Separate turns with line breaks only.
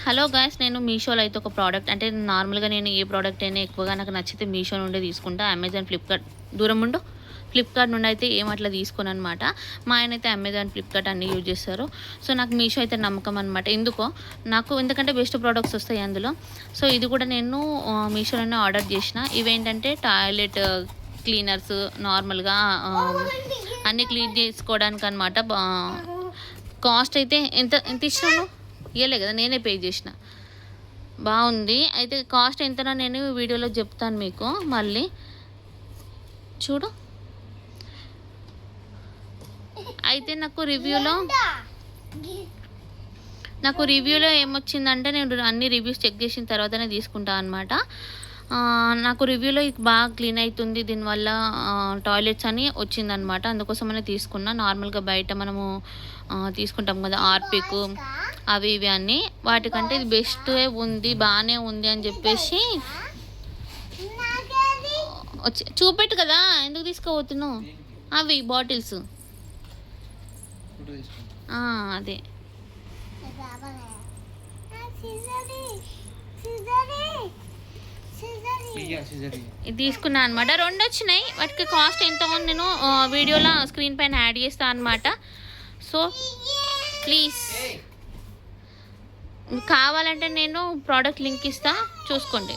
Hello guys, నేను మీషోలో అయితే ఒక ప్రోడక్ట్ అంటే నార్మల్గా నేను ఏ ప్రోడక్ట్ అయినా ఎక్కువగా నాకు నచ్చితే మీషో నుండి తీసుకుంటా. అమెజాన్, ఫ్లిప్కార్ట్ దూరం ఉండు. ఫ్లిప్కార్ట్ నుండి అయితే ఏం అట్లా తీసుకోను అనమాట. మా ఆయన అయితే అమెజాన్, ఫ్లిప్కార్ట్ అన్నీ యూజ్ చేస్తారు. సో నాకు మీషో అయితే నమ్మకం అనమాట. ఎందుకంటే బెస్ట్ ప్రోడక్ట్స్ వస్తాయి అందులో. సో ఇది కూడా నేను మీషోలోనే ఆర్డర్ చేసిన. ఇవేంటంటే టాయిలెట్ క్లీనర్స్, నార్మల్గా అన్నీ క్లీన్ చేసుకోవడానికి అనమాట. కాస్ట్ అయితే ఎంత ఎంత ఇచ్చినాను ఇవ్వలే కదా, నేనే పే చేసిన. బాగుంది. అయితే కాస్ట్ ఎంతనో నేను వీడియోలో చెప్తాను మీకు. మళ్ళీ చూడు. అయితే నాకు రివ్యూలో ఏమొచ్చిందంటే, నేను అన్ని రివ్యూస్ చెక్ చేసిన తర్వాతనే తీసుకుంటాను అనమాట. నాకు రివ్యూలో ఇది బాగా క్లీన్ అవుతుంది దీనివల్ల టాయిలెట్స్ అని వచ్చిందనమాట. అందుకోసమనే తీసుకున్నా. నార్మల్గా బయట మనము తీసుకుంటాం కదా ఆర్పిక్ అవి ఇవి అన్నీ, వాటికంటే ఇది బెస్ట్ ఉంది, బాగానే ఉంది అని చెప్పేసి చూపెట్టు కదా. ఎందుకు తీసుకోబోతున్నావు? అవి బాటిల్స్ అదే ఇది తీసుకున్నా అనమాట. 2 వచ్చినాయి. వాటికి కాస్ట్ ఎంత ఉంది నేను వీడియోలో స్క్రీన్ పైన యాడ్ చేస్తాను అనమాట. సో ప్లీజ్ కావాలంటే నేను ప్రోడక్ట్ లింక్ ఇస్తా, చూసుకోండి.